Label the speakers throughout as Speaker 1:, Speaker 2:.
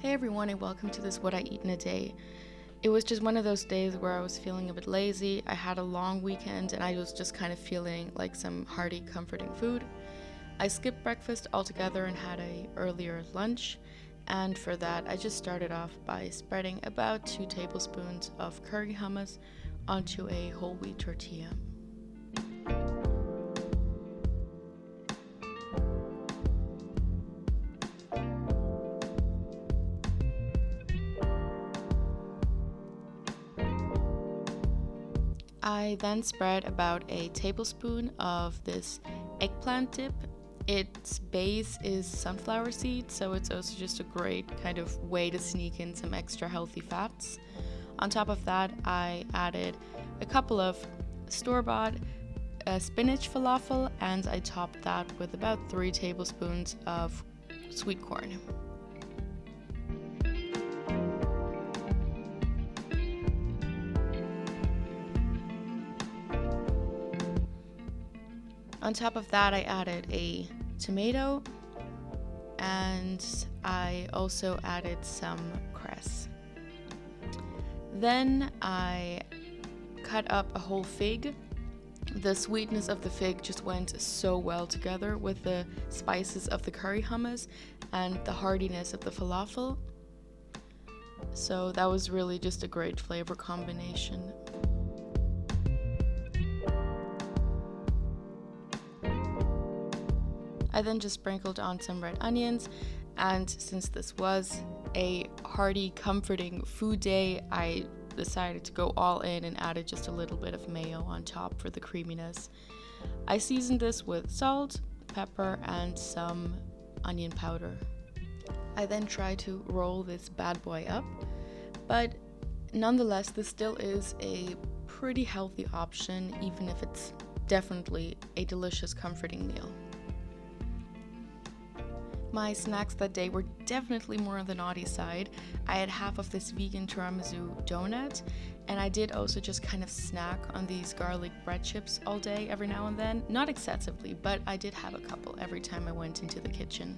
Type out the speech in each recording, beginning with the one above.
Speaker 1: Hey everyone, and welcome to this What I Eat in a Day. It was just one of those days where I was feeling a bit lazy. I had a long weekend and I was just kind of feeling like some hearty, comforting food. I skipped breakfast altogether and had a earlier lunch. And for that, I just started off by spreading about 2 tablespoons of curry hummus onto a whole wheat tortilla. I then spread about a tablespoon of this eggplant dip. Its base is sunflower seeds, so it's also just a great kind of way to sneak in some extra healthy fats. On top of that, I added a couple of store-bought spinach falafel, and I topped that with about 3 tablespoons of sweet corn. On top of that, I added a tomato and I also added some cress. Then I cut up a whole fig. The sweetness of the fig just went so well together with the spices of the curry hummus and the heartiness of the falafel. So that was really just a great flavor combination. I then just sprinkled on some red onions, and since this was a hearty, comforting food day, I decided to go all in and added just a little bit of mayo on top for the creaminess. I seasoned this with salt, pepper, and some onion powder. I then tried to roll this bad boy up, but nonetheless, this still is a pretty healthy option, even if it's definitely a delicious, comforting meal. My snacks that day were definitely more on the naughty side. I had half of this vegan tiramisu donut, and I did also just kind of snack on these garlic bread chips all day every now and then. Not excessively, but I did have a couple every time I went into the kitchen.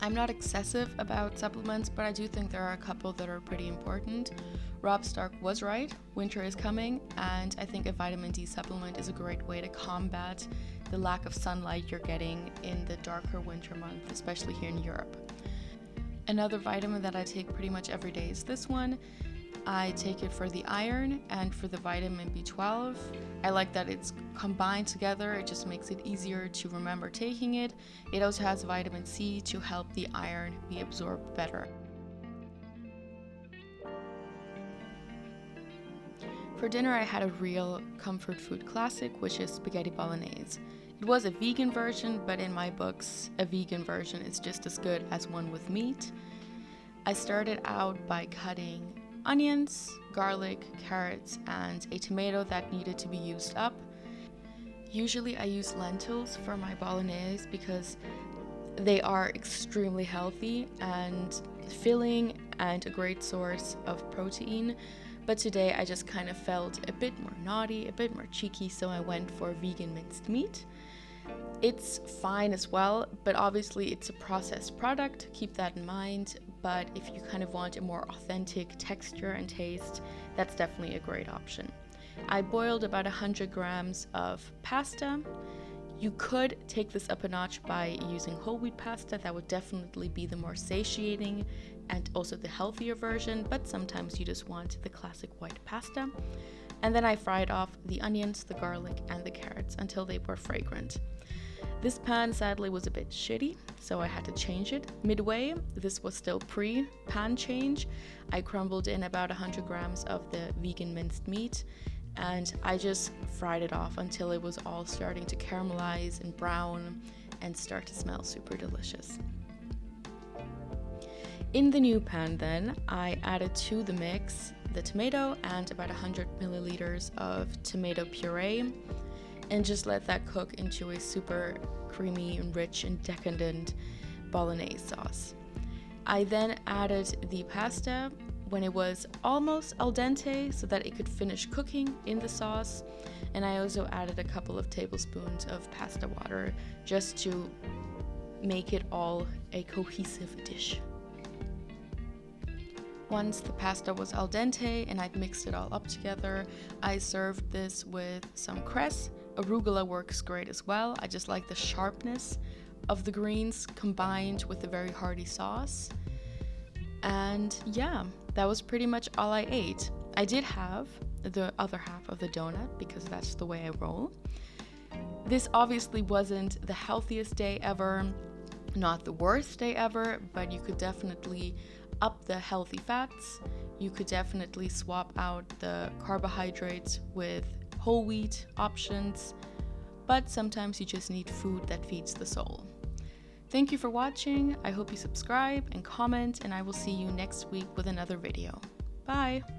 Speaker 1: I'm not excessive about supplements, but I do think there are a couple that are pretty important. Rob Stark was right, winter is coming, and I think a vitamin D supplement is a great way to combat the lack of sunlight you're getting in the darker winter month, especially here in Europe. Another vitamin that I take pretty much every day is this one. I take it for the iron and for the vitamin B12. I like that it's combined together. It just makes it easier to remember taking it. It also has vitamin C to help the iron be absorbed better. For dinner, I had a real comfort food classic, which is spaghetti bolognese. It was a vegan version, but in my books, a vegan version is just as good as one with meat. I started out by cutting onions, garlic, carrots, and a tomato that needed to be used up. Usually I use lentils for my bolognese because they are extremely healthy and filling and a great source of protein. But today I just kind of felt a bit more naughty, a bit more cheeky, so I went for vegan minced meat. It's fine as well, but obviously it's a processed product, keep that in mind. But if you kind of want a more authentic texture and taste, that's definitely a great option. I boiled about 100 grams of pasta. You could take this up a notch by using whole wheat pasta. That would definitely be the more satiating and also the healthier version, but sometimes you just want the classic white pasta. And then I fried off the onions, the garlic, and the carrots until they were fragrant. This pan sadly was a bit shitty, so I had to change it. Midway, this was still pre-pan change, I crumbled in about 100 grams of the vegan minced meat, and I just fried it off until it was all starting to caramelize and brown and start to smell super delicious. In the new pan then, I added to the mix the tomato and about 100 milliliters of tomato puree, and just let that cook into a super creamy and rich and decadent bolognese sauce. I then added the pasta when it was almost al dente so that it could finish cooking in the sauce, and I also added a couple of tablespoons of pasta water just to make it all a cohesive dish. Once the pasta was al dente and I'd mixed it all up together, I served this with some cress. Arugula works great as well. I just like the sharpness of the greens combined with the very hearty sauce. And yeah, that was pretty much all I ate. I did have the other half of the donut because that's the way I roll. This obviously wasn't the healthiest day ever, not the worst day ever, but you could definitely up the healthy fats. You could definitely swap out the carbohydrates with whole wheat options, but sometimes you just need food that feeds the soul. Thank you for watching. I hope you subscribe and comment, and I will see you next week with another video. Bye!